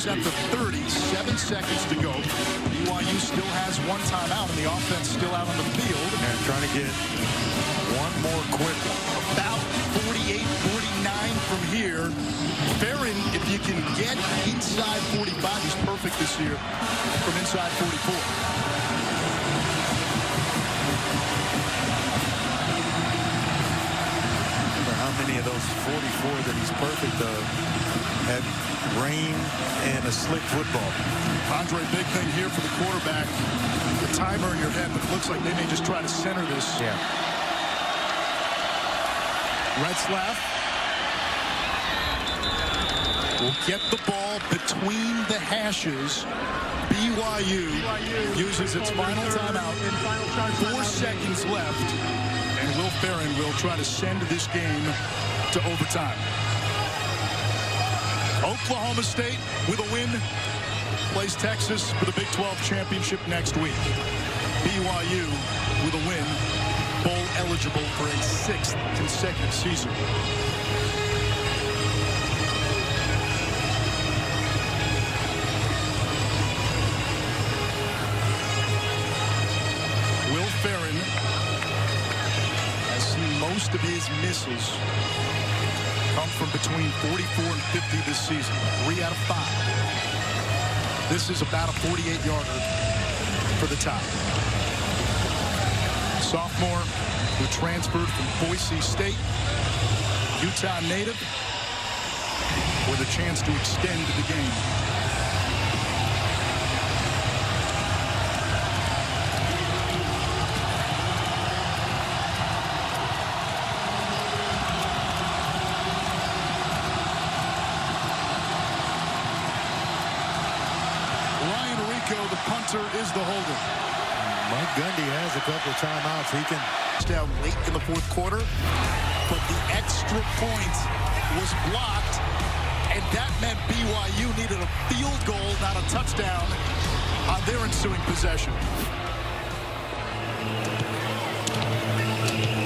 Goes at the 30, 7 seconds to go. BYU still has one timeout, and the offense still out on the field. And trying to get one more quick one. About 48, 49 from here. Barron, if you can get inside 45, he's perfect this year from inside 44. How many of those 44 that he's perfect of had rain and a slick football? Andre, big thing here for the quarterback. The timer in your head, but it looks like they may just try to center this. Yeah. Retzlaff will get the ball between the hashes. BYU uses its final timeout. 4 seconds left. And Will Ferrin will try to send this game to overtime. Oklahoma State with a win plays Texas for the Big 12 championship next week. BYU with a win, bowl eligible for a 6th consecutive season. Will Ferrin has seen most of his misses come from between 44 and 50 this season. 3 out of 5. This is about a 48-yarder for the top. Sophomore who transferred from Boise State, Utah native, with a chance to extend the game. The punter is the holder. Mike Gundy has a couple of timeouts. He can down late in the 4th quarter, but the extra point was blocked, and that meant BYU needed a field goal, not a touchdown, on their ensuing possession.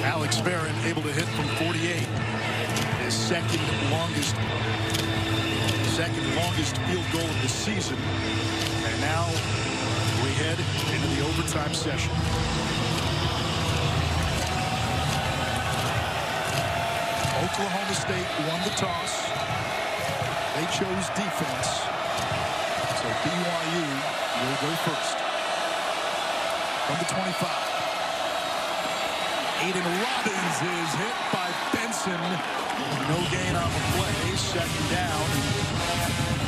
Alex Ferrin able to hit from 48, his second longest field goal of the season. And now we head into the overtime session. Oklahoma State won the toss. They chose defense. So BYU will go first. From the 25. Aiden Robbins is hit by Benson. No gain on the play. Second down.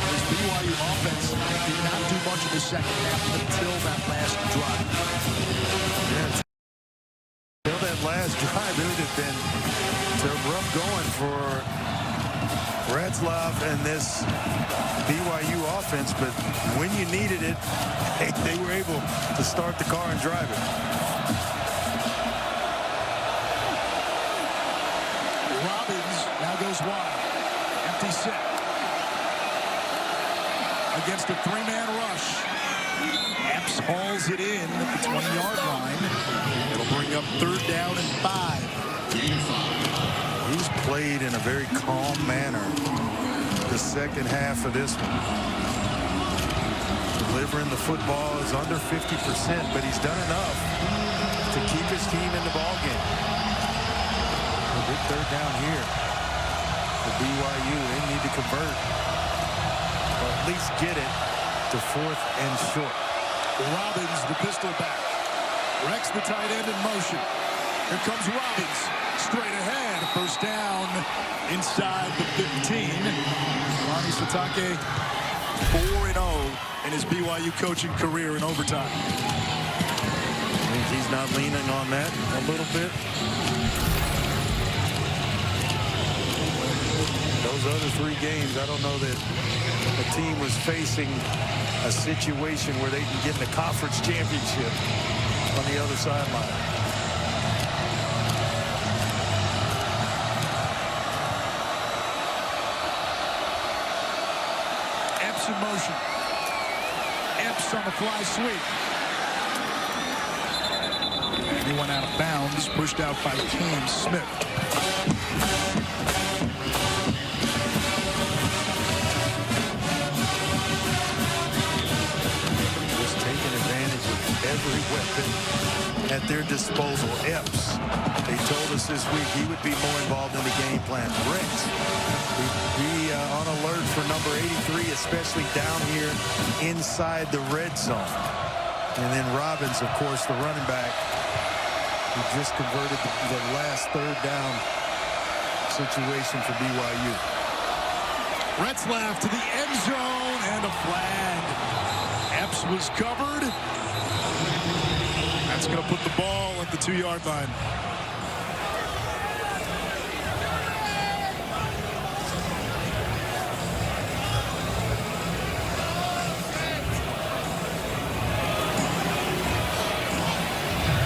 This BYU offense did not do much in the second half until that last drive. Yeah. Until that last drive, it would have been rough going for Retzlaff and this BYU offense, but when you needed it, they were able to start the car and drive it. Robbins now goes wide. Empty set. Against a 3-man rush. Epps hauls it in at the 20-yard line. It'll bring up 3rd down and 5. He's played in a very calm manner the second half of this one. Delivering the football is under 50%, but he's done enough to keep his team in the ballgame. A big 3rd down here for BYU. They need to convert, or at least get it to 4th and short. Robbins, the pistol back. Rex, the tight end, in motion. Here comes Robbins. Straight ahead. 1st down inside the 15. Ronnie Satake 4-0 in his BYU coaching career in overtime. I think he's not leaning on that a little bit. Those other 3 games, I don't know that the team was facing a situation where they can get in the conference championship on the other sideline. Epps in motion. Epps on the fly sweep. And he went out of bounds, pushed out by Cam Smith. their disposal. Epps, they told us this week he would be more involved in the game plan. Brett would be on alert for number 83, especially down here inside the red zone. And then Robbins, of course, the running back, who just converted the last third down situation for BYU. Retzlaff to the end zone and a flag. Epps was covered. That's going to put the ball at the 2-yard line.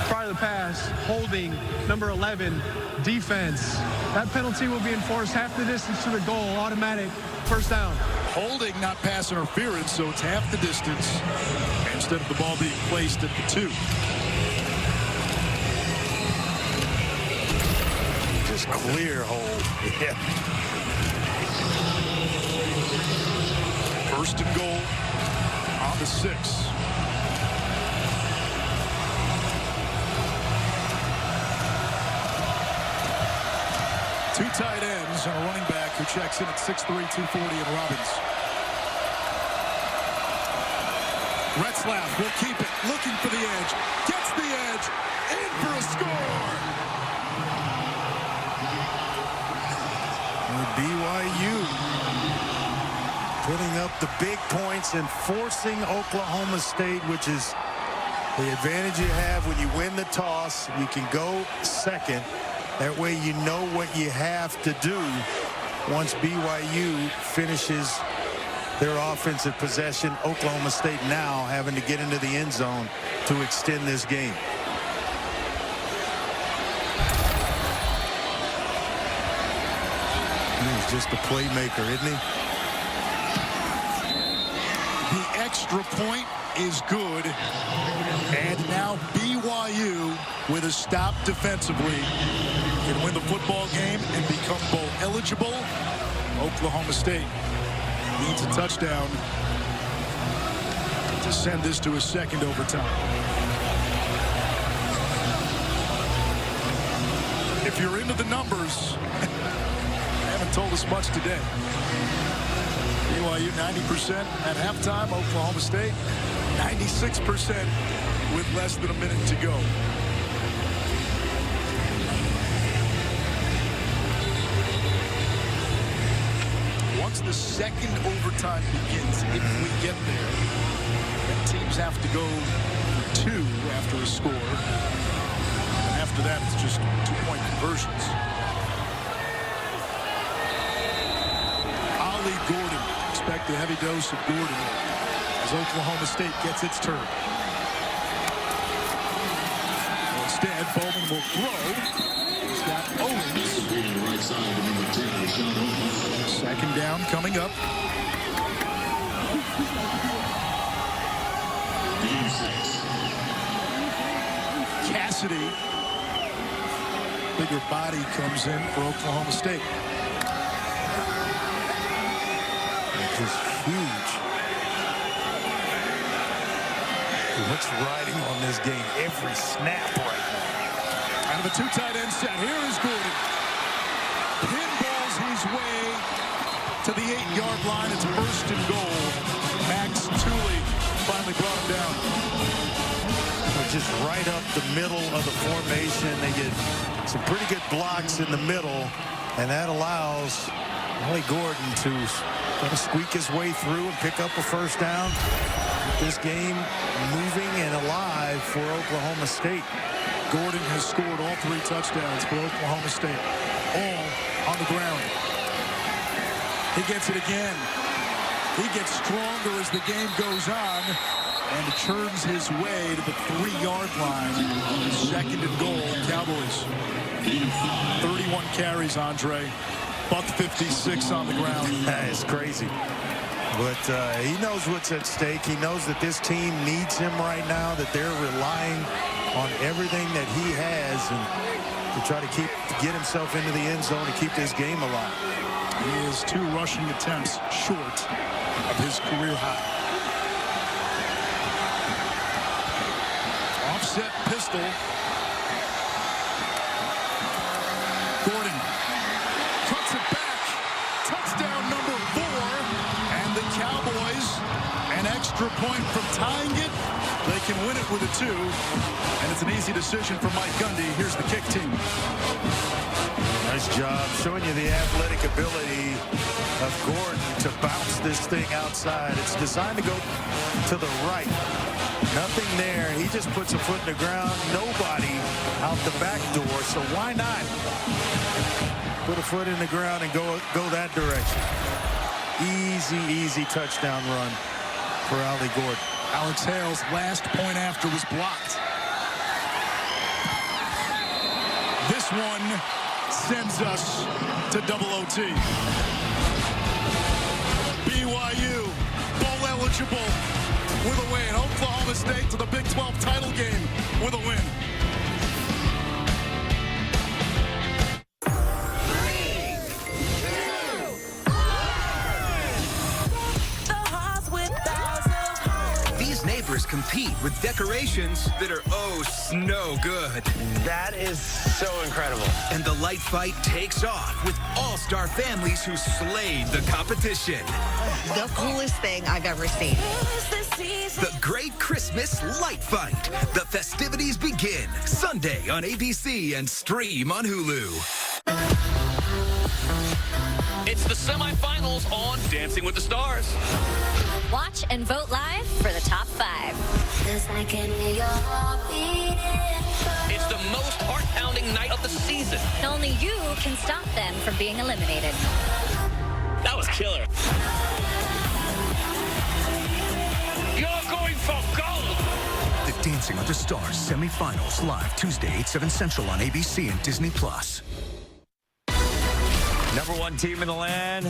Prior to the pass, holding number 11, defense. That penalty will be enforced half the distance to the goal, automatic first down. Holding, not pass interference, so it's half the distance instead of the ball being placed at the 2. Just clear hold. Yeah. First and goal on the 6. Two tight ends and a running back who checks in at 6'3", 240 in Robbins. Retzlaff will keep it, looking for the edge, gets the edge, in for a score. And BYU putting up the big points and forcing Oklahoma State, which is the advantage you have when you win the toss. You can go second. That way you know what you have to do once BYU finishes their offensive possession. Oklahoma State now having to get into the end zone to extend this game. He's just a playmaker, isn't he? The extra point is good. And now BYU, with a stop defensively, can win the football game and become bowl eligible. Oklahoma State needs a touchdown to send this to a second overtime. If you're into the numbers, they haven't told us much today. BYU 90% at halftime. Oklahoma State 96% with less than a minute to go. Once the second overtime begins, if we get there, then teams have to go for 2 after a score. And after that, it's just 2-point conversions. Ali Gordon, expect a heavy dose of Gordon as Oklahoma State gets its turn. Instead, Bowman will throw. He's got Owens. Second down coming up. Cassidy, bigger body, comes in for Oklahoma State. Just huge. What's riding on this game every snap right now? Out of a 2 tight end set, here is Gordon. Pinballs his way to the 8-yard line. It's first and goal. Max Tooley finally brought him down. Just right up the middle of the formation. They get some pretty good blocks in the middle, and that allows Ali Gordon to squeak his way through and pick up a first down. Get this game moving and alive for Oklahoma State. Gordon has scored all 3 touchdowns for Oklahoma State, all on the ground. He gets it again. He gets stronger as the game goes on and churns his way to the 3-yard line. Second and goal, Cowboys. 31 carries, Andre. $156 on the ground. It's crazy. But he knows what's at stake. He knows that this team needs him right now, that they're relying on everything that he has and to try to get himself into the end zone to keep this game alive. He is 2 rushing attempts short of his career high. Offset pistol extra point from tying it. They can win it with a 2. And it's an easy decision for Mike Gundy. Here's the kick team. Nice job showing you the athletic ability of Gordon to bounce this thing outside. It's designed to go to the right. Nothing there. He just puts a foot in the ground. Nobody out the back door. So why not put a foot in the ground and go that direction? Easy touchdown run for Ollie Gordon. Alex Hale's last point after was blocked. This one sends us to double OT. BYU, bowl eligible with a win. Oklahoma State to the Big 12 title game with a win. Neighbors compete with decorations that are no good. That is so incredible. And the light fight takes off with all-star families who slayed the competition. The coolest thing I've ever seen. The Great Christmas Light Fight. The festivities begin Sunday on ABC and stream on Hulu. It's the semifinals on Dancing with the Stars. Watch and vote live for the top 5. It's the most heart-pounding night of the season. Only you can stop them from being eliminated. That was killer. You're going for gold. The Dancing with the Stars semifinals live Tuesday, 8/7 Central on ABC and Disney+. Number 1 team in the land,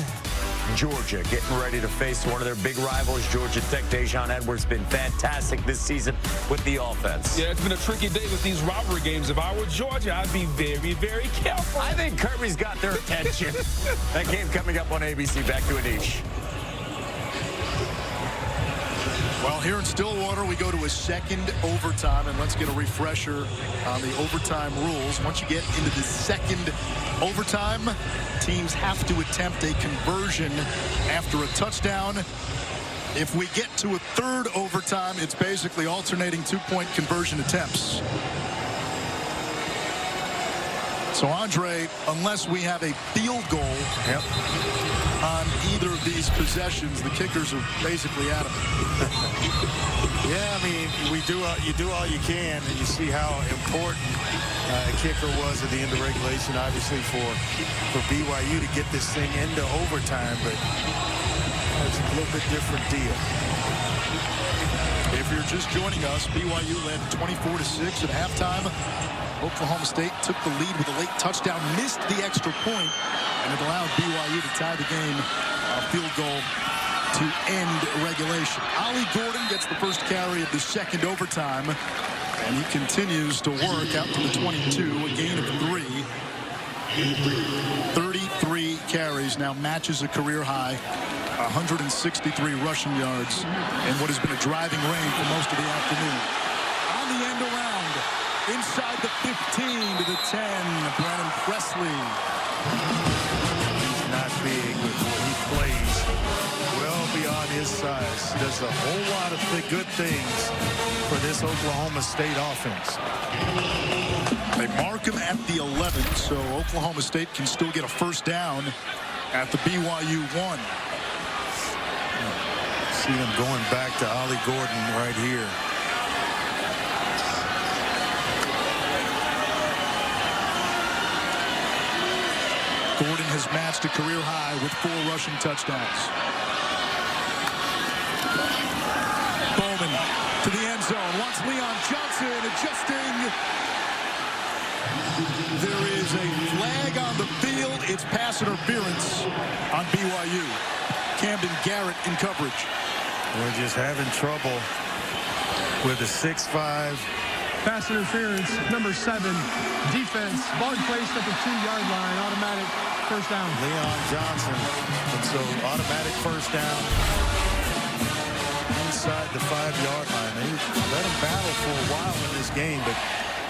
Georgia, getting ready to face one of their big rivals, Georgia Tech. Dejon Edwards been fantastic this season with the offense. Yeah, it's been a tricky day with these rivalry games. If I were Georgia, I'd be very, very careful. I think Kirby's got their attention. That game coming up on ABC. Back to Anish. Well, here in Stillwater, we go to a second overtime, and let's get a refresher on the overtime rules. Once you get into the second overtime, teams have to attempt a conversion after a touchdown. If we get to a third overtime, it's basically alternating 2-point conversion attempts. So, Andre, unless we have a field goal on either of these possessions, the kickers are basically out of it. Yeah, I mean, you do all you can, and you see how important a kicker was at the end of regulation, obviously, for BYU to get this thing into overtime, but it's a little bit different deal. If you're just joining us, BYU led 24-6 at halftime. Oklahoma State took the lead with a late touchdown, missed the extra point, and it allowed BYU to tie the game, a field goal to end regulation. Ollie Gordon gets the first carry of the second overtime, and he continues to work out to the 22, a gain of 3. 33 carries, now matches a career high, 163 rushing yards, and what has been a driving rain for most of the afternoon. On the end around, inside the 15 to the 10, Brandon Presley. He's not big, but he plays well beyond his size. Does a whole lot of good things for this Oklahoma State offense. They mark him at the 11, so Oklahoma State can still get a first down at the BYU 1. See them going back to Ollie Gordon right here. Gordon has matched a career high with 4 rushing touchdowns. Bowman to the end zone. Wants Leon Johnson adjusting. There is a flag on the field. It's pass interference on BYU. Camden Garrett in coverage. We're just having trouble with the 6'5". Pass interference, number 7, defense. Ball placed at the 2-yard line, automatic first down. Leon Johnson, and so automatic first down inside the 5-yard line. They let him battle for a while in this game, but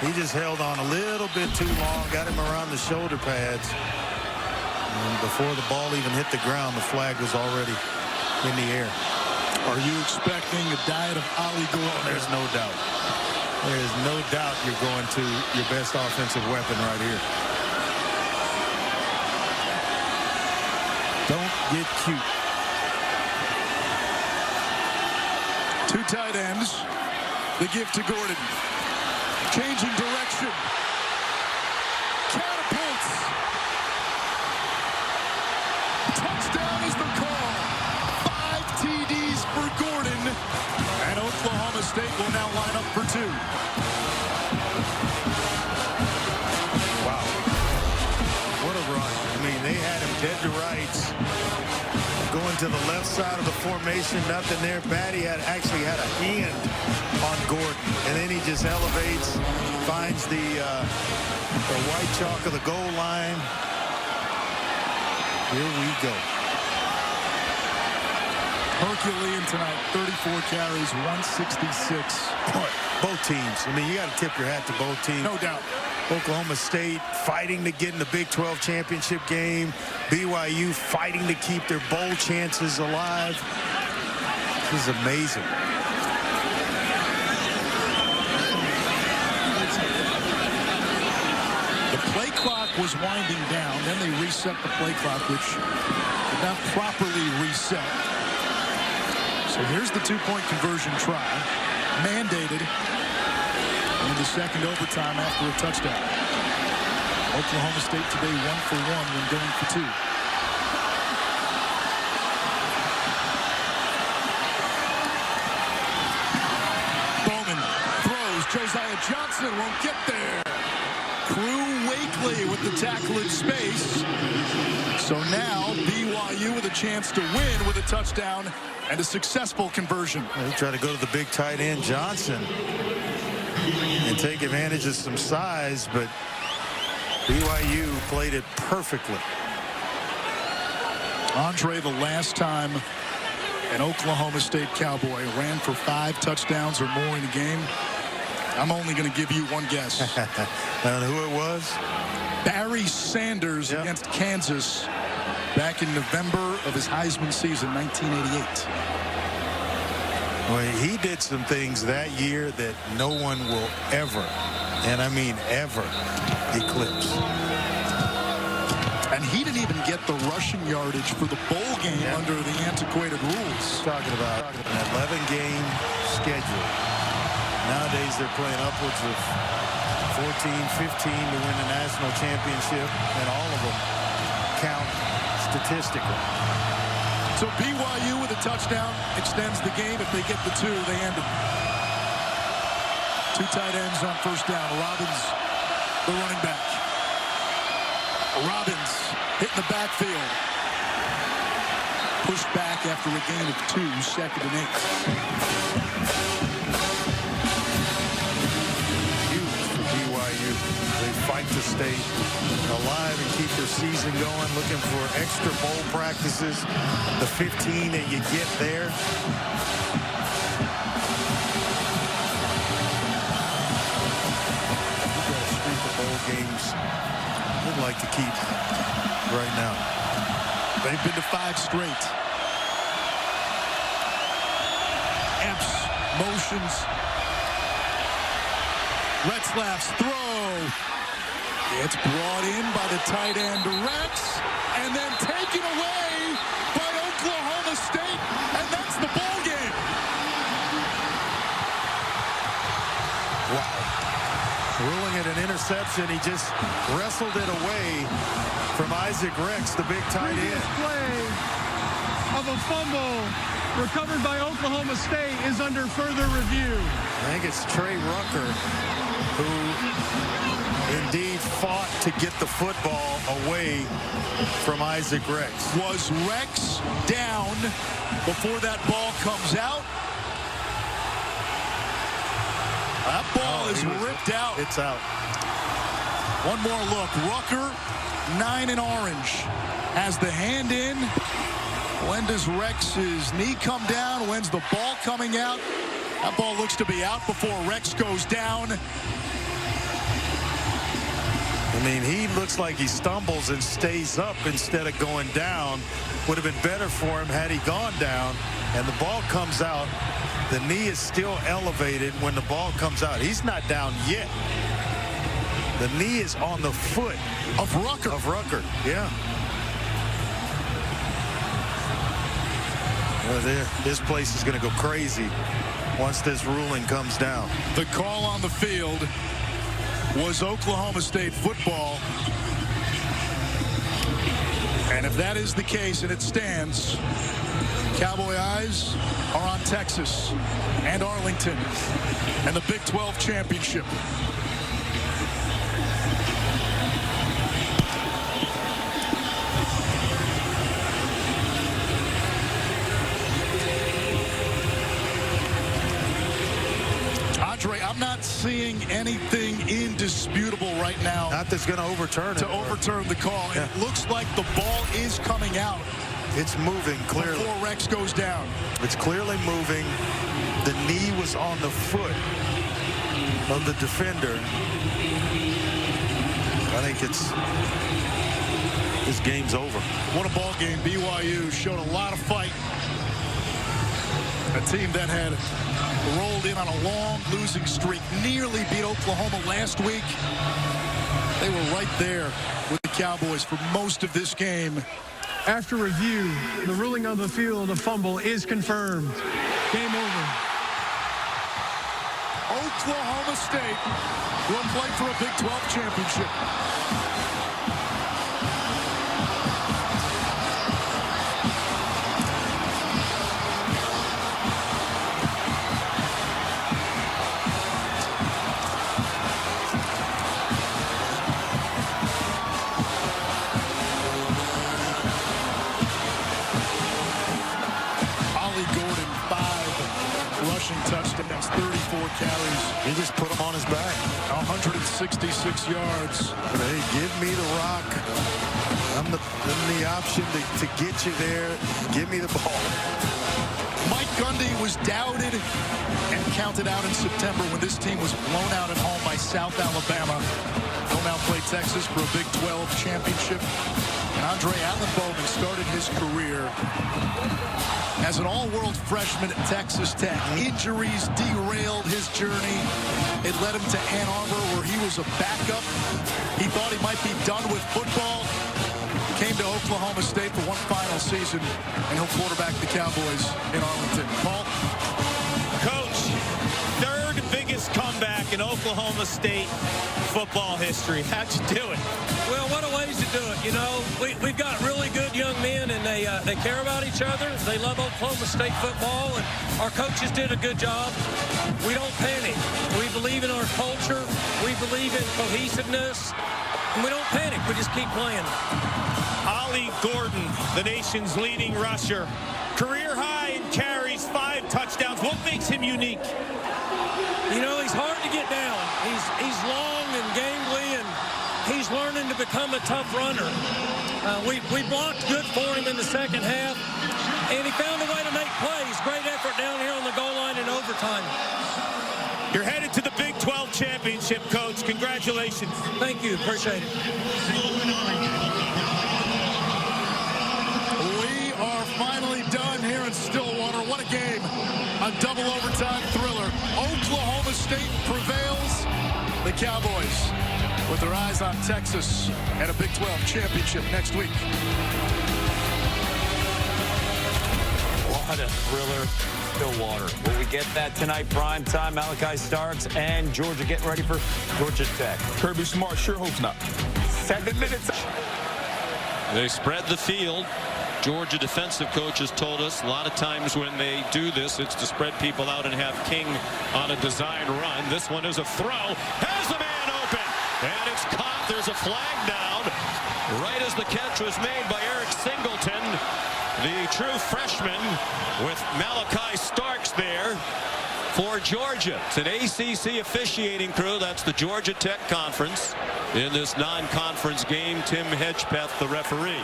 he just held on a little bit too long, got him around the shoulder pads. And before the ball even hit the ground, the flag was already in the air. Are you expecting a diet of Ollie Gordon? There's no doubt. There is no doubt you're going to your best offensive weapon right here. Don't get cute. Two tight ends. The gift to Gordon. Changing direction. Catapults. Touchdown is the call. 5 TDs for Gordon. And Oklahoma State will now line up for 2. Wow. What a run. I mean, they had him dead to rights. Going to the left side of the formation, nothing there. Batty actually had a hand on Gordon, and then he just elevates, finds the white chalk of the goal line. Here we go. Herculean tonight, 34 carries, 166. Both teams. I mean, you got to tip your hat to both teams. No doubt. Oklahoma State fighting to get in the Big 12 championship game. BYU fighting to keep their bowl chances alive. This is amazing. The play clock was winding down. Then they reset the play clock, which did not properly reset. So here's the 2-point conversion try. Mandated. In the second overtime after a touchdown. Oklahoma State today 1 for 1 when going for 2. Bowman throws. Josiah Johnson won't get there. Crew Wakely with the tackle in space. So now BYU with a chance to win with a touchdown and a successful conversion. They try to go to the big tight end Johnson and take advantage of some size, but BYU played it perfectly. Andre, the last time an Oklahoma State Cowboy ran for 5 touchdowns or more in a game, I'm only going to give you one guess. And who it was? Barry Sanders against Kansas back in November of his Heisman season, 1988. Well, he did some things that year that no one will ever, and I mean ever, eclipse. And he didn't even get the rushing yardage for the bowl game under the antiquated rules. Talking about an 11-game schedule. Nowadays they're playing upwards of 14, 15 to win the national championship, and all of them count statistically. So BYU with a touchdown extends the game. If they get the 2, they end it. 2 tight ends on first down. Robbins, the running back. Robbins hitting the backfield. Pushed back after a gain of 2, 2nd and 8. Huge for BYU. They fight to stay alive and keep their season going, looking for extra bowl practices, the 15 that you get there. We've got a streak of bowl games we'd like to keep right now. They've been to 5 straight. Epps motions. Retzlaff's throw. It's brought in by the tight end Rex, and then taken away by Oklahoma State, and that's the ball game. Wow. Ruling it an interception. He just wrestled it away from Isaac Rex, the big tight end. Play of a fumble recovered by Oklahoma State is under further review. I think it's Trey Rucker who indeed fought to get the football away from Isaac Rex. Was Rex down before that ball comes out? That ball is ripped out. It's out. One more look. Rucker, 9 in orange. Has the hand in. When does Rex's knee come down? When's the ball coming out? That ball looks to be out before Rex goes down. And I mean, he looks like he stumbles and stays up instead of going down. Would have been better for him had he gone down, and the ball comes out. The knee is still elevated when the ball comes out. He's not down yet. The knee is on the foot of Rucker. Yeah. Well, this place is going to go crazy once this ruling comes down. The call on the field was Oklahoma State football. And if that is the case and it stands, Cowboy eyes are on Texas and Arlington and the Big 12 championship. I'm not seeing anything indisputable right now. Not that's going to overturn it. To overturn the call. Yeah. And it looks like the ball is coming out. It's moving clearly. Before Rex goes down. It's clearly moving. The knee was on the foot of the defender. I think this game's over. What a ball game. BYU showed a lot of fight. A team that had rolled in on a long losing streak, nearly beat Oklahoma last week. They were right there with the Cowboys for most of this game. After review, the ruling on the field, a fumble is confirmed. Game over. Oklahoma State will play for a Big 12 championship. Touchdowns, 34 carries. He just put him on his back. 166 yards. Hey, give me the rock. I'm the option to get you there. Give me the ball. Mike Gundy was doubted and counted out in September when this team was blown out at home by South Alabama. They'll now play Texas for a Big 12 championship. And Andre Allen Bowman started his career as an all-world freshman at Texas Tech. Injuries derailed his journey. It led him to Ann Arbor, where he was a backup. He thought he might be done with football. Came to Oklahoma State for one final season, and he'll quarterback the Cowboys in Arlington. Paul? Coach, third biggest comeback in Oklahoma State football history. How'd you do it? Well, what a ways to do it. You know, we've got really good young men, and they care about each other. They love Oklahoma State football, and our coaches did a good job. We don't panic. We believe in our culture. We believe in cohesiveness, and we don't panic. We just keep playing. Ollie Gordon, the nation's leading rusher. Career high in carries, 5 touchdowns. What makes him unique? You know, he's hard to get down. He's long and gangly, and he's learning to become a tough runner. We blocked good for him in the second half, and he found a way to make plays. Great effort down here on the goal line in overtime. You're headed to the Big 12 championship, Coach. Congratulations. Thank you. Appreciate it. We are finally done here in Stillwater. What a game. A double overtime thriller. Oklahoma State prevails. The Cowboys with their eyes on Texas and a Big 12 championship next week. What a thriller, Stillwater. Will we get that tonight? Prime time, Malachi Starks and Georgia getting ready for Georgia Tech. Kirby Smart sure hopes not. 7 minutes. They spread the field. Georgia defensive coaches told us a lot of times when they do this, it's to spread people out and have King on a design run. This one is a throw. Has the man open. And it's caught. There's a flag down. Right as the catch was made by Eric Singleton, the true freshman, with Malachi Starks there for Georgia. It's an ACC officiating crew. That's the Georgia Tech Conference. In this non-conference game, Tim Hedgepeth, the referee.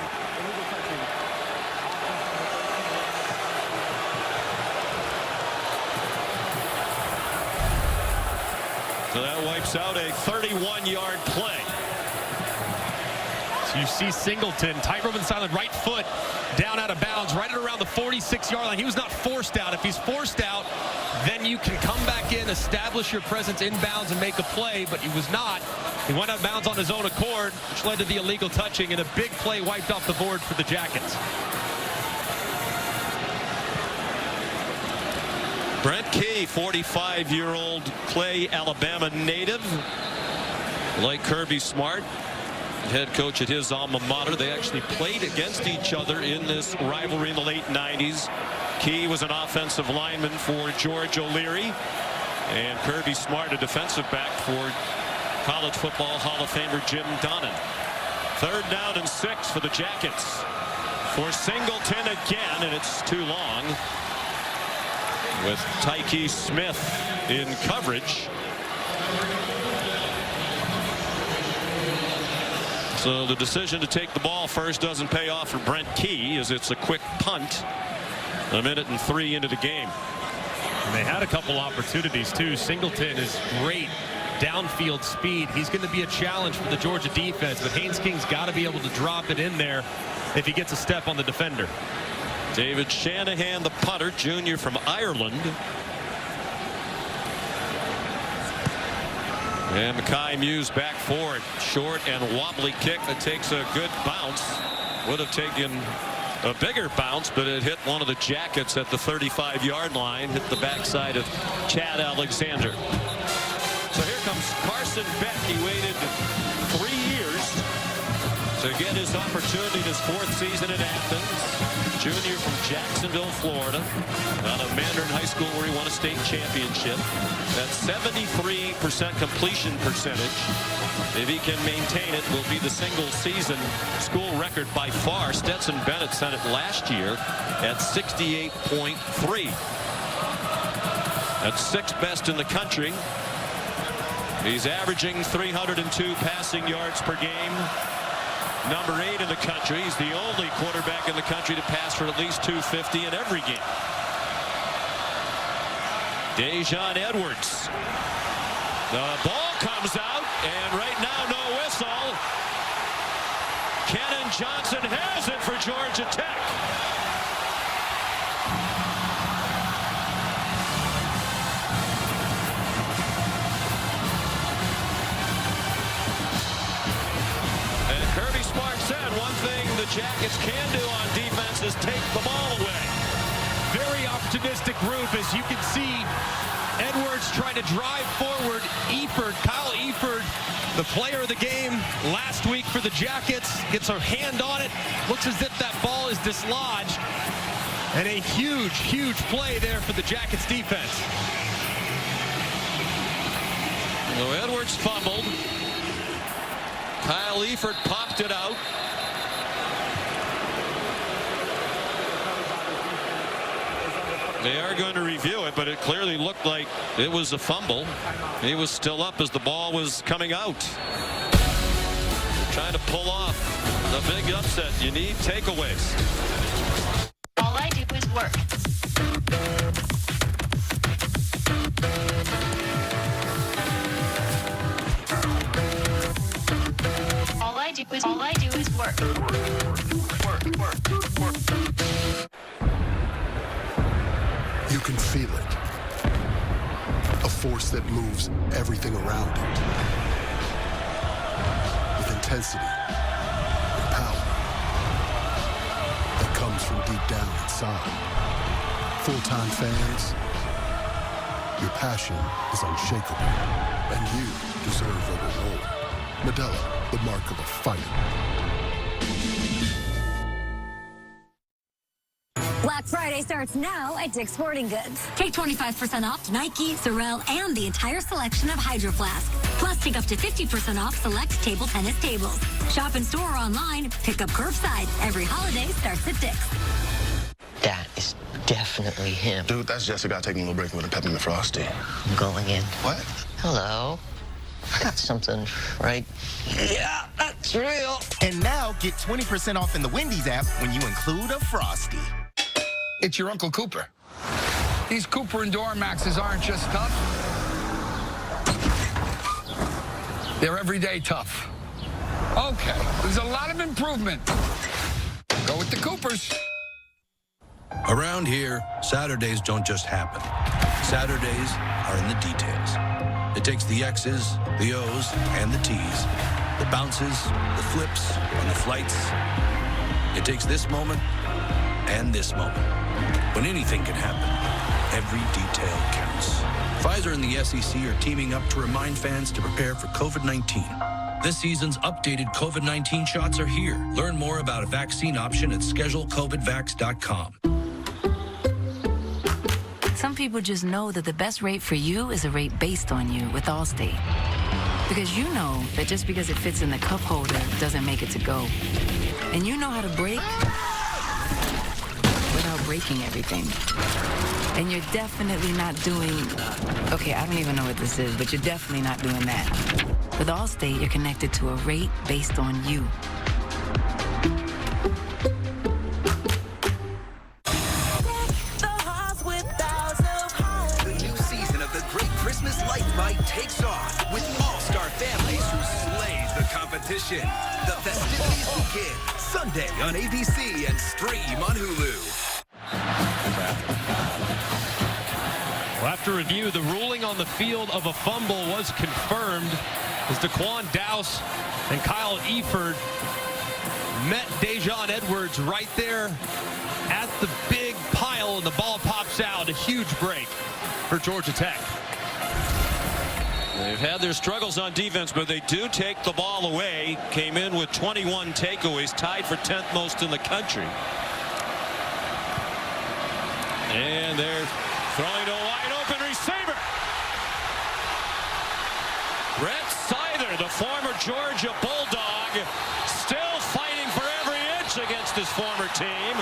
So that wipes out a 31-yard play. You see Singleton, tightrope and silent, right foot down out of bounds, right at around the 46-yard line. He was not forced out. If he's forced out, then you can come back in, establish your presence inbounds, and make a play, but he was not. He went out of bounds on his own accord, which led to the illegal touching, and a big play wiped off the board for the Jackets. Brent Key, 45-year-old Clay, Alabama native. Like Kirby Smart, head coach at his alma mater. They actually played against each other in this rivalry in the late 90s. Key was an offensive lineman for George O'Leary, and Kirby Smart, a defensive back for College Football Hall of Famer Jim Donnan. 3rd down and 6 for the Jackets. For Singleton again, and it's too long, with Tyke Smith in coverage. So the decision to take the ball first doesn't pay off for Brent Key, as it's a quick punt. 1 minute and 3 into the game. And they had a couple opportunities too. Singleton is great downfield speed. He's going to be a challenge for the Georgia defense, but Haynes King's got to be able to drop it in there if he gets a step on the defender. David Shanahan, the punter, junior from Ireland. And Mekhi Muse back for it. Short and wobbly kick that takes a good bounce. Would have taken a bigger bounce, but it hit one of the Jackets at the 35-yard line. Hit the backside of Chad Alexander. So here comes Carson Beck. He waited 3 years to get his opportunity in his 4th season in Athens. Junior from Jacksonville, Florida, out of Mandarin High School where he won a state championship. That's 73% completion percentage. If he can maintain it, will be the single season school record by far. Stetson Bennett set it last year at 68.3. That's 6th best in the country. He's averaging 302 passing yards per game. Number 8 in the country. He's the only quarterback in the country to pass for at least 250 in every game. Dejon Edwards. The ball comes out, and right now no whistle. Kenan Johnson has it for Georgia Tech. Kirby Smart said one thing the Jackets can do on defense is take the ball away. Very opportunistic group, as you can see. Edwards trying to drive forward. Kyle Eford, the player of the game last week for the Jackets, gets a hand on it. Looks as if that ball is dislodged. And a huge play there for the Jackets defense. So Edwards fumbled. Kyle Eford popped it out. They are going to review it, but it clearly looked like it was a fumble. He was still up as the ball was coming out. Trying to pull off the big upset. You need takeaways. All I do is work. All I do is work. Work. You can feel it. A force that moves everything around it. With intensity and power that comes from deep down inside. Full-time fans, your passion is unshakable, and you deserve a reward. Modelo, the mark of a fighter. Black Friday starts now at Dick's Sporting Goods. Take 25% off Nike, Sorel, and the entire selection of Hydro Flask. Plus, take up to 50% off select table tennis tables. Shop in store or online, pick up curbside. Every holiday starts at Dick's. That is definitely him. Dude, that's Jessica taking a little break with a peppermint frosty. I'm going in. What? Hello. I got something right. Yeah, that's real. And now get 20% off in the Wendy's app when you include a Frosty. It's your Uncle Cooper. These Cooper and Duramaxes aren't just tough. They're everyday tough. Okay, there's a lot of improvement. Go with the Coopers. Around here, Saturdays don't just happen. Saturdays are in the details. It takes the X's, the O's, and the T's. The bounces, the flips, and the flights. It takes this moment and this moment. When anything can happen, every detail counts. Pfizer and the SEC are teaming up to remind fans to prepare for COVID-19. This season's updated COVID-19 shots are here. Learn more about a vaccine option at schedulecovidvax.com. Some people just know that the best rate for you is a rate based on you with Allstate. Because you know that just because it fits in the cup holder doesn't make it to go. And you know how to brake without breaking everything. And you're definitely not doing, okay, I don't even know what this is, but you're definitely not doing that. With Allstate, you're connected to a rate based on you. Christmas Light Bite takes off with all-star families who slays the competition. The festivities begin Sunday on ABC and stream on Hulu. Well, after review, the ruling on the field of a fumble was confirmed as Daquan Dowse and Kyle Eford met Dejon Edwards right there at the big pile, and the ball pops out. A huge break for Georgia Tech. They've had their struggles on defense, but they do take the ball away. Came in with 21 takeaways, tied for 10th most in the country. And they're throwing to a wide open receiver. Brett Seither, the former Georgia Bulldog, still fighting for every inch against his former team.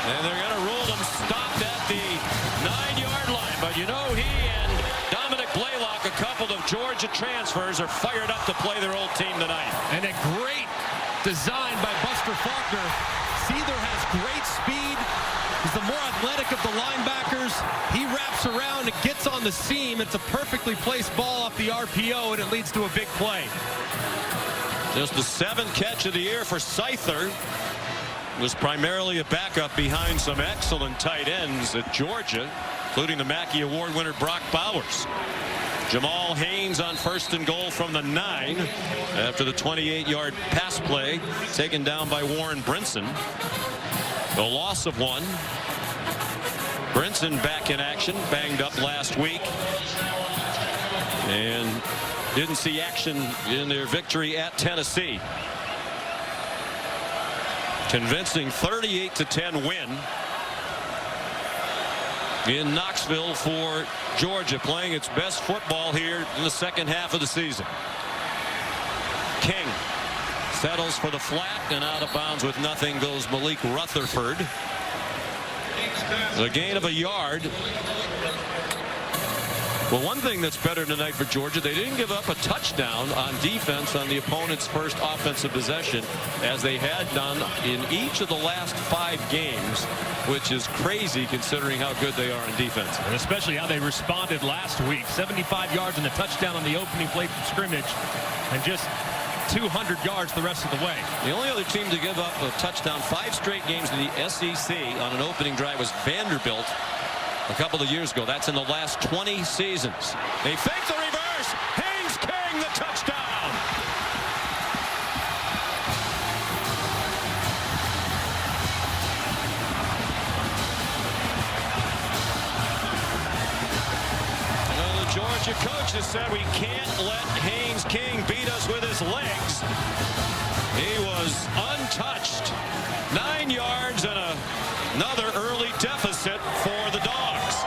And they're going to rule him stopped at the 9-yard line. But you know, he and Dominic Blaylock, a couple of Georgia transfers, are fired up to play their old team tonight. And a great design by Buster Faulkner. Seither has great speed. He's the more athletic of the linebackers. He wraps around and gets on the seam. It's a perfectly placed ball off the RPO, and it leads to a big play. Just the 7th catch of the year for Seither. Was primarily a backup behind some excellent tight ends at Georgia, including the Mackey Award winner Brock Bowers. Jamal Haynes on 1st and goal from the 9 after the 28-yard pass play taken down by Warren Brinson. The loss of 1. Brinson back in action, banged up last week, and didn't see action in their victory at Tennessee. Convincing 38-10 win in Knoxville for Georgia, playing its best football here in the second half of the season. King settles for the flat, and out of bounds with nothing goes Malik Rutherford. The gain of a yard. Well, one thing that's better tonight for Georgia, they didn't give up a touchdown on defense on the opponent's first offensive possession, as they had done in each of the last 5 games, which is crazy considering how good they are on defense. And especially how they responded last week. 75 yards and a touchdown on the opening play from scrimmage, and just 200 yards the rest of the way. The only other team to give up a touchdown 5 straight games in the SEC on an opening drive was Vanderbilt a couple of years ago. That's in the last 20 seasons. They fake the reverse. Haynes King, the touchdown. The Georgia coach has said we can't let Haynes King beat us with his legs. He was untouched. 9 yards and another early deficit for the Dogs.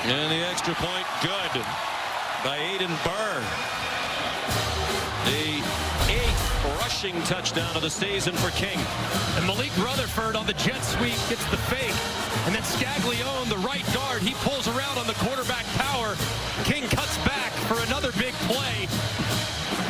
And the extra point good by Aiden Burr. The 8th rushing touchdown of the season for King. And Malik Rutherford on the jet sweep gets the fake. And then Scaglione, the right guard, he pulls around on the quarterback power. King cuts back for another big play.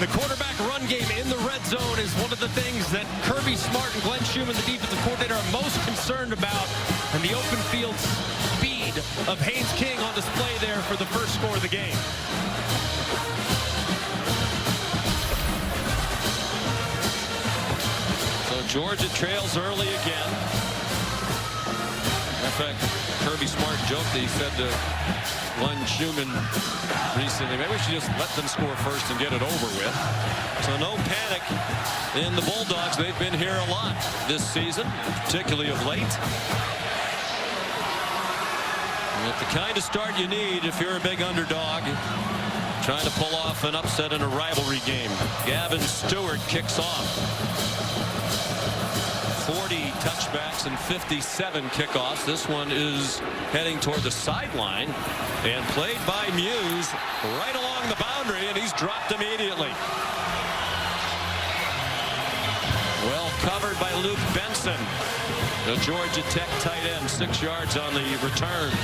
The quarterback run game in the red zone is one of the things that Kirby Smart and Glenn Schumann, the defensive coordinator, are most concerned about. And the open field speed of Haynes King display there for the first score of the game. So Georgia trails early again. In fact, Kirby Smart joked that he said to Glenn Schumann recently, maybe we should just let them score first and get it over with. So no panic in the Bulldogs. They've been here a lot this season, particularly of late. And the kind of start you need if you're a big underdog, trying to pull off an upset in a rivalry game. Gavin Stewart kicks off. 40 touchbacks and 57 kickoffs. This one is heading toward the sideline and played by Muse right along the boundary, and he's dropped immediately. Well covered by Luke Benson, the Georgia Tech tight end, 6 yards on the return.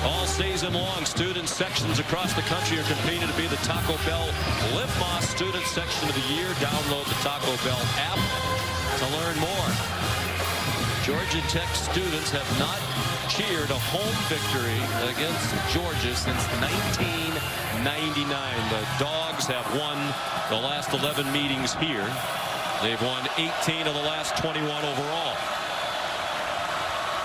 All season long, student sections across the country are competing to be the Taco Bell Live Moss Student Section of the Year. Download the Taco Bell app to learn more. Georgia Tech students have not cheered a home victory against Georgia since 1999. The Dogs have won the last 11 meetings here. They've won 18 of the last 21 overall.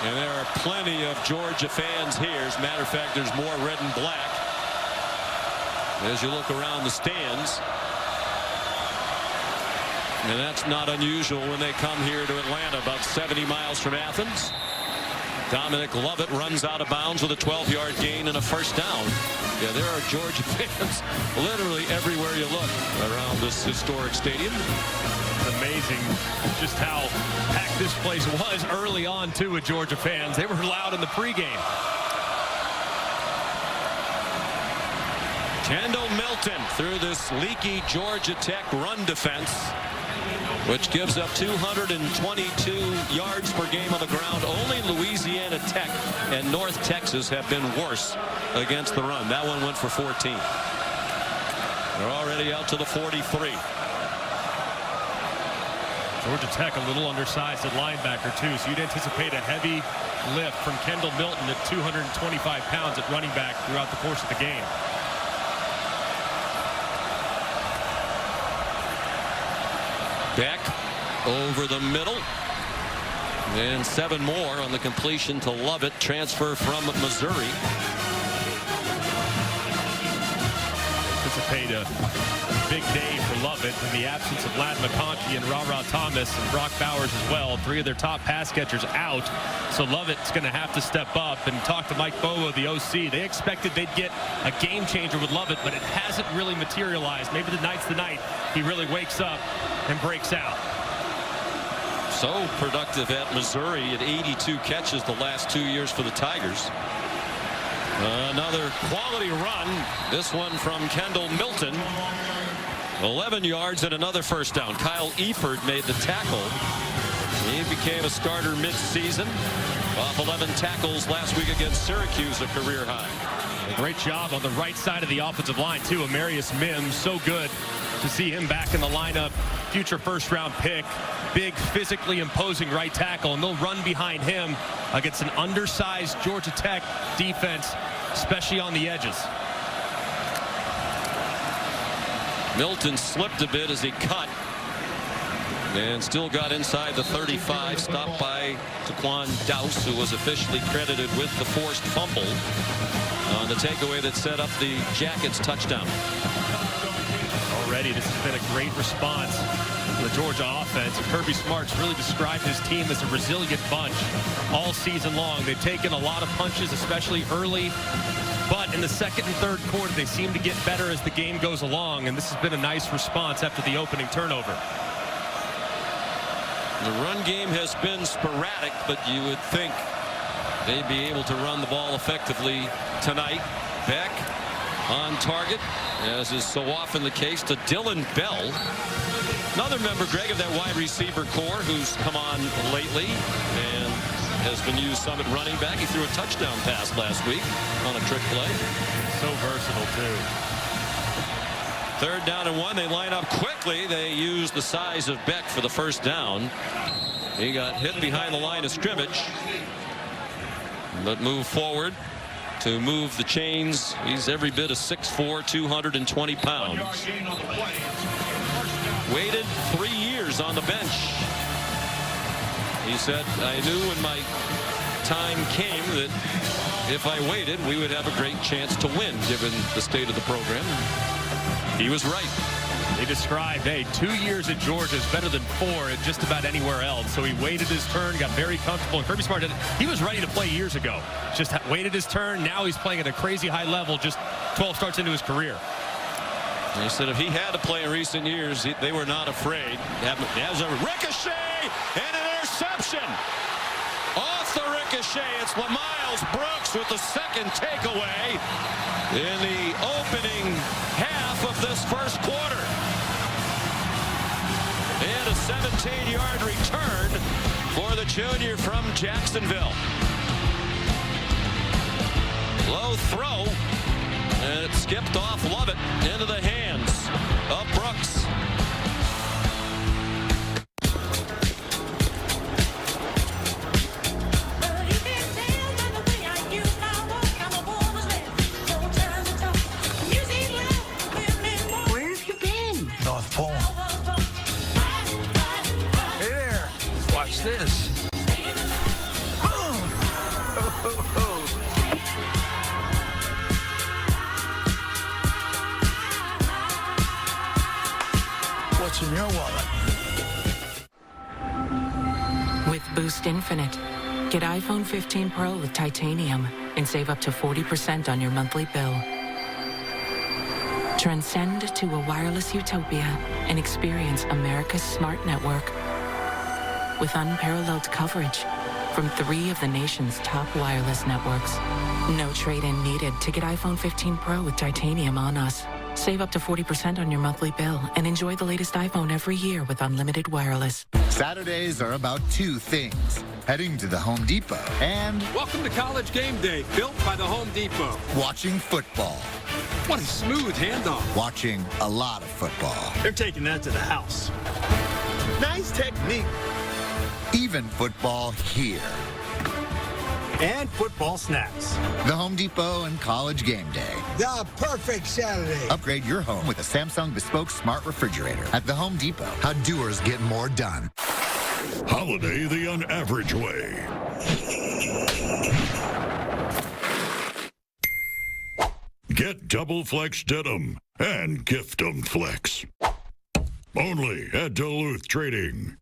And there are plenty of Georgia fans here. As a matter of fact, there's more red and black as you look around the stands. And that's not unusual when they come here to Atlanta, about 70 miles from Athens. Dominic Lovett runs out of bounds with a 12-yard gain and a first down. Yeah, there are Georgia fans literally everywhere you look around this historic stadium. It's amazing just how packed this place was early on, too, with Georgia fans. They were loud in the pregame. Kendall Milton through this leaky Georgia Tech run defense, which gives up 222 yards per game on the ground. Only Louisiana Tech and North Texas have been worse against the run. That one went for 14. They're already out to the 43. Georgia Tech a little undersized at linebacker, too, so you'd anticipate a heavy lift from Kendall Milton at 225 pounds at running back throughout the course of the game. Beck over the middle, and 7 more on the completion to Lovett, transfer from Missouri. Anticipate a big day for Lovett in the absence of Ladd McConkey and Ra-Ra Thomas and Brock Bowers as well. 3 of their top pass catchers out, so Lovett's going to have to step up. And talk to Mike Bowo, the OC. They expected they'd get a game changer with Lovett, but it hasn't really materialized. Maybe tonight's the night he really wakes up and breaks out. So productive at Missouri at 82 catches the last 2 years for the Tigers. Another quality run, this one from Kendall Milton. 11 yards and another first down. Kyle Eford made the tackle. He became a starter mid-season. Off 11 tackles last week against Syracuse, a career high. A great job on the right side of the offensive line, too. Amarius Mims, so good to see him back in the lineup. Future first-round pick. Big, physically imposing right tackle, and they'll run behind him against an undersized Georgia Tech defense, especially on the edges. Milton slipped a bit as he cut and still got inside the 35, stopped by Taquan Dowse, who was officially credited with the forced fumble on the takeaway that set up the Jackets touchdown. Already, this has been a great response from the Georgia offense. Kirby Smart's really described his team as a resilient bunch all season long. They've taken a lot of punches, especially early, but in the second and third quarter, they seem to get better as the game goes along, and this has been a nice response after the opening turnover. The run game has been sporadic, but you would think they'd be able to run the ball effectively tonight. Beck on target, as is so often the case, to Dylan Bell. Another member, Greg, of that wide receiver core who's come on lately and has been used some at running back. He threw a touchdown pass last week on a trick play. So versatile, too. 3rd down and 1. They line up quickly. They use the size of Beck for the first down. He got hit behind the line of scrimmage, but moved forward to move the chains. He's every bit of 6'4", 220 pounds. Waited 3 years on the bench. He said, I knew when my time came that if I waited, we would have a great chance to win, given the state of the program. He was right. They described, hey, 2 years at Georgia is better than 4 at just about anywhere else. So he waited his turn, got very comfortable. And Kirby Smart, he was ready to play years ago. Just waited his turn. Now he's playing at a crazy high level, just 12 starts into his career. And he said if he had to play in recent years, they were not afraid. Has a ricochet and an interception. Off the ricochet, it's LaMiles Brooks with the second takeaway in the opening half of this first quarter. And a 17-yard return for the junior from Jacksonville. Low throw, and it skipped off Lovett into the hands of Brooks. This. What's in your wallet? With Boost Infinite, get iPhone 15 Pro with titanium and save up to 40% on your monthly bill. Transcend to a wireless utopia and experience America's smart network. With unparalleled coverage from 3 of the nation's top wireless networks. No trade-in needed to get iPhone 15 Pro with titanium on us. Save up to 40% on your monthly bill and enjoy the latest iPhone every year with unlimited wireless. Saturdays are about 2 things. Heading to the Home Depot and... Welcome to College Game Day, built by the Home Depot. Watching football. What a smooth handoff. Watching a lot of football. They're taking that to the house. Nice technique. Even football here. And football snacks. The Home Depot and College Game Day. The perfect Saturday. Upgrade your home with a Samsung Bespoke Smart Refrigerator at the Home Depot. How doers get more done. Holiday the unaverage way. Get Double Flex Denim and Gift 'em Flex. Only at Duluth Trading.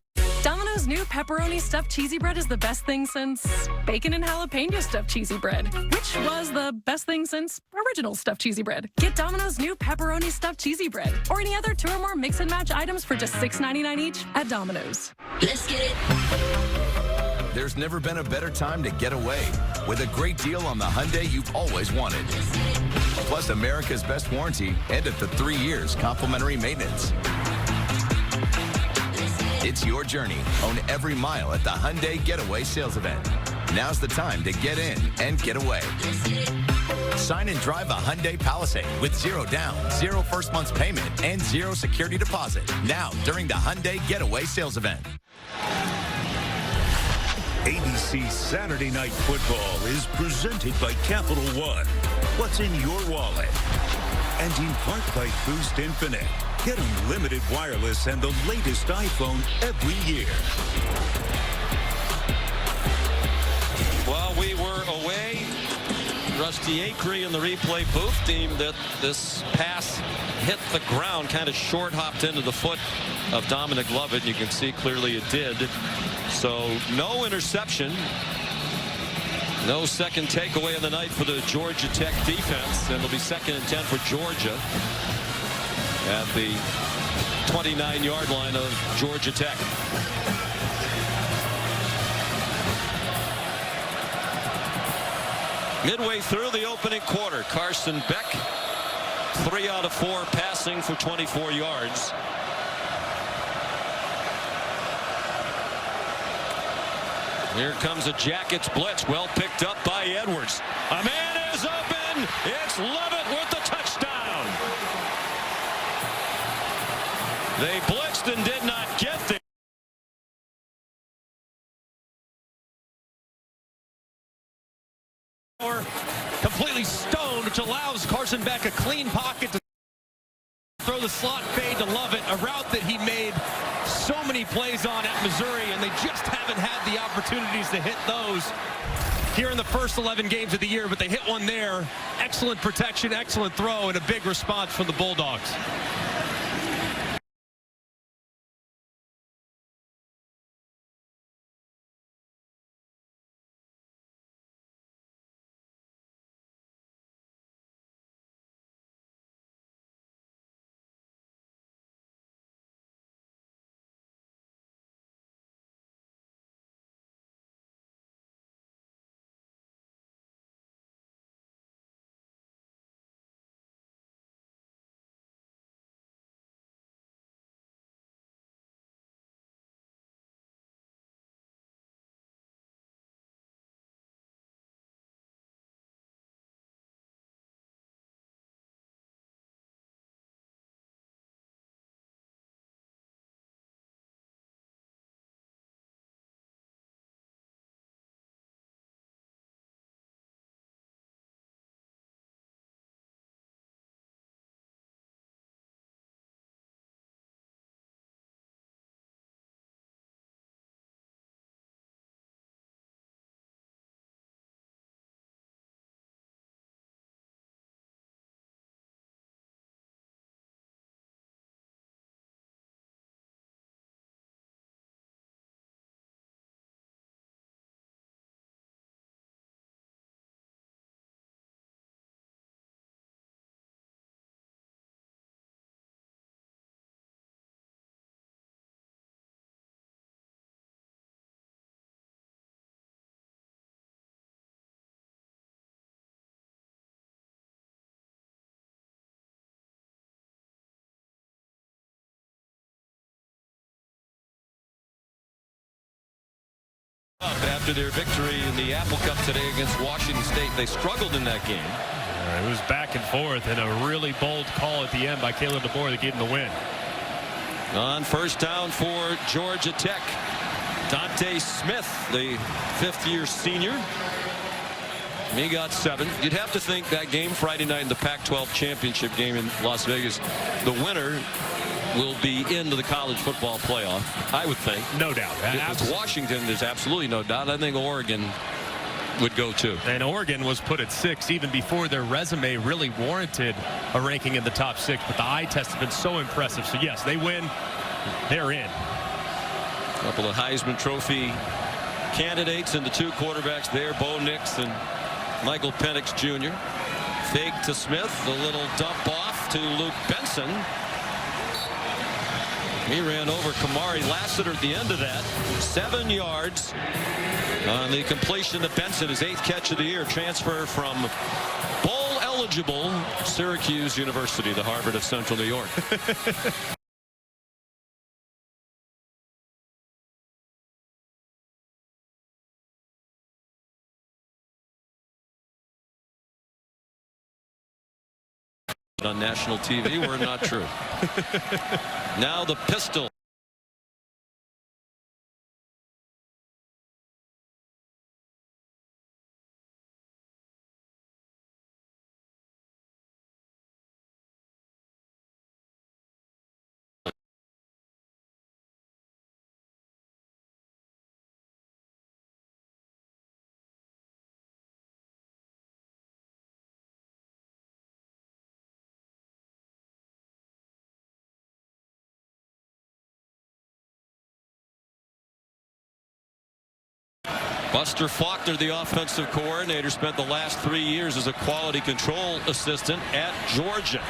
Domino's new pepperoni stuffed cheesy bread is the best thing since bacon and jalapeno stuffed cheesy bread, which was the best thing since original stuffed cheesy bread. Get Domino's new pepperoni stuffed cheesy bread or any other 2 or more mix and match items for just $6.99 each at Domino's. Let's get it. There's never been a better time to get away with a great deal on the Hyundai you've always wanted. Plus America's best warranty and up to 3 years complimentary maintenance. It's your journey. Own every mile at the Hyundai Getaway Sales Event. Now's the time to get in and get away. Sign and drive a Hyundai Palisade with 0 down, 0 first month's payment, and 0 security deposit. Now during the Hyundai Getaway Sales Event. ABC Saturday Night Football is presented by Capital One. What's in your wallet? And in part by Boost Infinite. Get unlimited wireless and the latest iPhone every year. While we were away, Rusty Acree in the replay booth deemed that this pass hit the ground, kind of short hopped into the foot of Dominic Lovett. You can see clearly it did. So no interception. No second takeaway of the night for the Georgia Tech defense. And it'll be 2nd and 10 for Georgia at the 29-yard line of Georgia Tech. Midway through the opening quarter, Carson Beck, 3 out of 4 passing for 24 yards. Here comes a Jackets blitz, well picked up by Edwards. A man is open. It's Lovett with the touchdown. They blitzed and did not get there. Completely completely stoned, which allows Carson Beck a clean pocket to throw the slot fade to Lovett, a route that he made so many plays on at Missouri, and they just haven't had the opportunities to hit those here in the first 11 games of the year, but they hit one there. Excellent protection, excellent throw, and a big response from the Bulldogs. After their victory in the Apple Cup today against Washington State, they struggled in that game. It was back and forth, and a really bold call at the end by Caleb DeBoer that gave him the win. On first down for Georgia Tech, Dante Smith, the fifth-year senior. He got 7. You'd have to think that game Friday night in the Pac-12 championship game in Las Vegas, the winner will be into the college football playoff, I would think. No doubt. If it's Washington, there's absolutely no doubt. I think Oregon would go too. And Oregon was put at 6 even before their resume really warranted a ranking in the top 6. But the eye test has been so impressive. So yes, they win. They're in. A couple of Heisman Trophy candidates and the 2 quarterbacks there, Bo Nix and Michael Penix Jr. Fake to Smith, the little dump off to Luke Benson. He ran over Kamari Lassiter at the end of that. 7 yards on the completion to Benson, his 8th catch of the year. Transfer from bowl-eligible Syracuse University, the Harvard of Central New York. On national TV were not true. Now the pistol. Buster Faulkner, the offensive coordinator, spent the last 3 years as a quality control assistant at Georgia.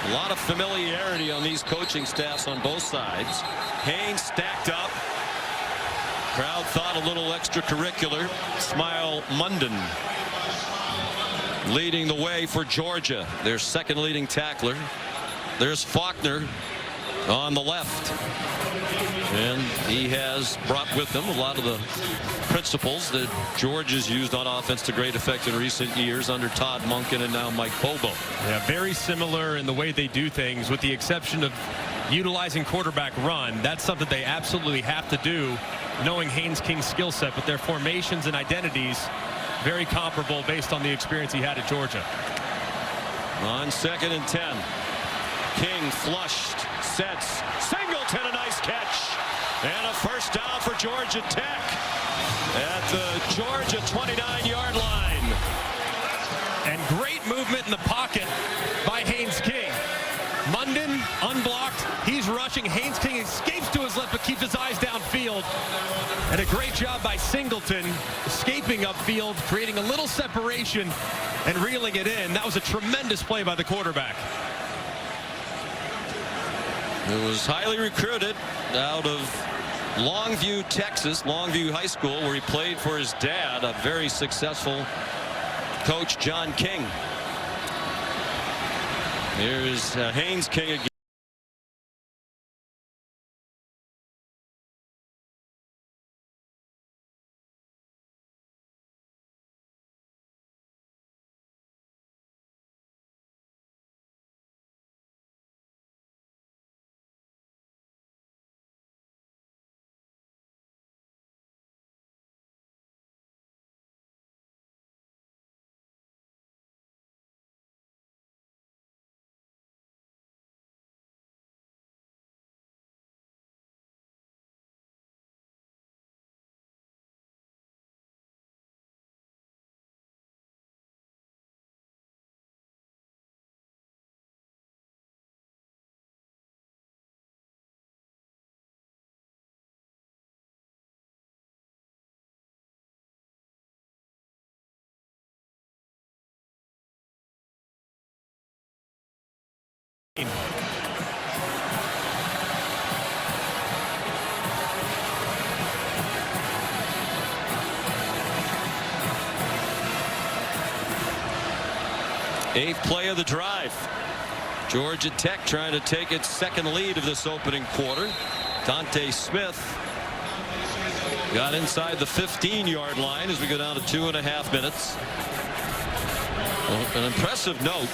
A lot of familiarity on these coaching staffs on both sides. Haynes stacked up. Crowd thought a little extracurricular. Smile Munden leading the way for Georgia, their second leading tackler. There's Faulkner on the left. And he has brought with him a lot of the principles that Georgia's used on offense to great effect in recent years under Todd Monken and now Mike Bobo. Yeah, very similar in the way they do things, with the exception of utilizing quarterback run. That's something they absolutely have to do, knowing Haynes King's skill set, but their formations and identities very comparable based on the experience he had at Georgia. On 2nd and 10. King flushed, sets, Singleton, a nice catch. And a first down for Georgia Tech at the Georgia 29-yard line. And great movement in the pocket by Haynes King. Munden unblocked. He's rushing. Haynes King escapes to his left but keeps his eyes downfield. And a great job by Singleton escaping upfield, creating a little separation and reeling it in. That was a tremendous play by the quarterback. It was highly recruited out of Longview, Texas, Longview High School, where he played for his dad, a very successful coach, John King. Here's Haynes King again. Eighth play of the drive. Georgia Tech trying to take its second lead of this opening quarter. Dante Smith got inside the 15-yard line as we go down to 2.5 minutes. Well, an impressive note.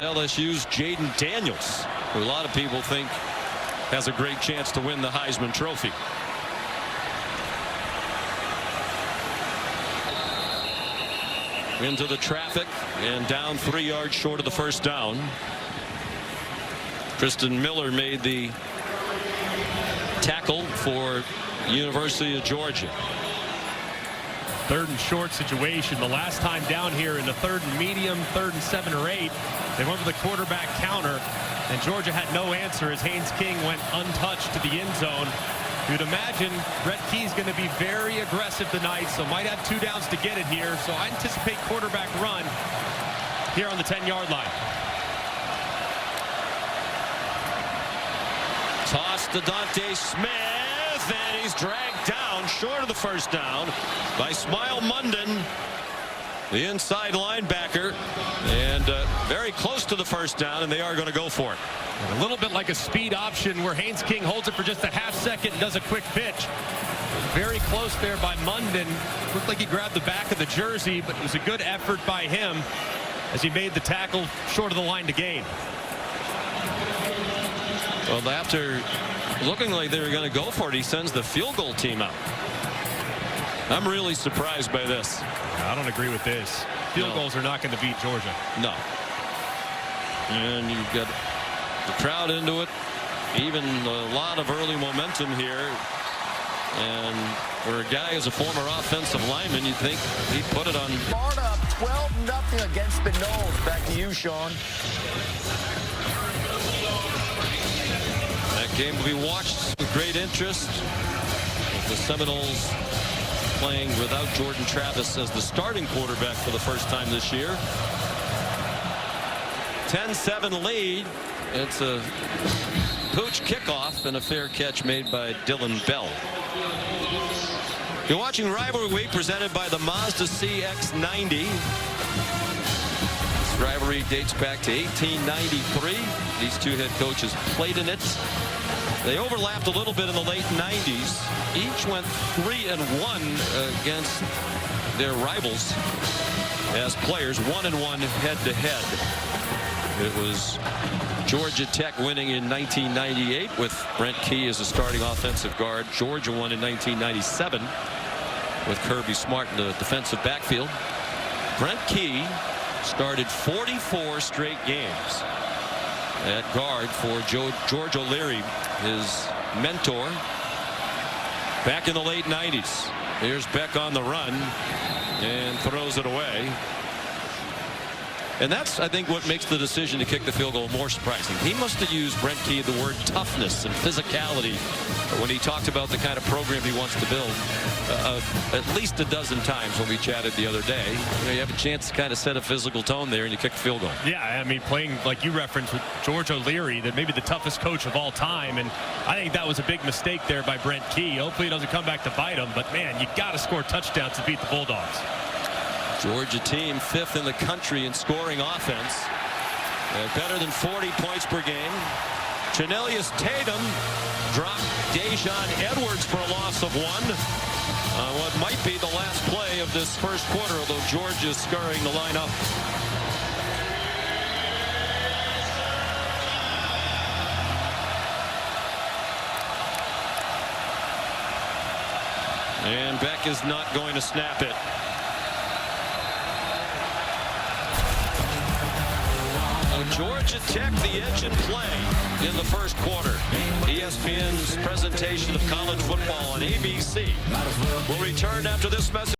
LSU's Jaden Daniels, who a lot of people think has a great chance to win the Heisman Trophy. Into the traffic and down 3 yards short of the first down. Kristen Miller made the tackle for University of Georgia. Third and short situation. The last time down here in the third and medium, 3rd and 7 or 8, they went for the quarterback counter, and Georgia had no answer as Haynes King went untouched to the end zone. You'd imagine Brett Key's going to be very aggressive tonight, so might have 2 downs to get it here. So I anticipate quarterback run here on the 10-yard line. Toss to Dante Smith, and he's dragged down short of the first down by Smile Munden, the inside linebacker, and very close to the first down, and they are going to go for it. And a little bit like a speed option where Haynes King holds it for just a half second and does a quick pitch. Very close there by Munden. Looked like he grabbed the back of the jersey, but it was a good effort by him as he made the tackle short of the line to gain. Well, after looking like they were going to go for it, he sends the field goal team out. I'm really surprised by this. I don't agree with this. Field goals are not going to beat Georgia. No. And you've got the crowd into it. Even a lot of early momentum here. And for a guy who's a former offensive lineman, you'd think he'd put it on. Florida up 12-0 against the Noles. Back to you, Sean. That game will be watched with great interest. The Seminoles playing without Jordan Travis as the starting quarterback for the first time this year. 10-7 lead. It's a pooch kickoff and a fair catch made by Dylan Bell. You're watching Rivalry Week presented by the Mazda CX-90. This rivalry dates back to 1893. These two head coaches played in it. They overlapped a little bit in the late 90s. Each went 3-1 against their rivals as players, 1-1 head-to-head. It was Georgia Tech winning in 1998 with Brent Key as a starting offensive guard. Georgia won in 1997 with Kirby Smart in the defensive backfield. Brent Key started 44 straight games at guard for George O'Leary, his mentor, back in the late 90s. Here's Beck on the run and throws it away. And that's, I think, what makes the decision to kick the field goal more surprising. He must have used, Brent Key, the word toughness and physicality when he talked about the kind of program he wants to build at least a dozen times when we chatted the other day. You have a chance to kind of set a physical tone there and you kick the field goal. Yeah, I mean, playing, like you referenced, with George O'Leary, that maybe the toughest coach of all time. And I think that was a big mistake there by Brent Key. Hopefully it doesn't come back to bite him. But, man, you got to score touchdowns to beat the Bulldogs. Georgia team 5th in the country in scoring offense. Better than 40 points per game. Cornelius Tatum dropped Dejon Edwards for a loss of 1. What might be the last play of this first quarter, although Georgia's scurrying the lineup. And Beck is not going to snap it. Georgia Tech, the edge in play in the first quarter. ESPN's presentation of college football on ABC will return after this message.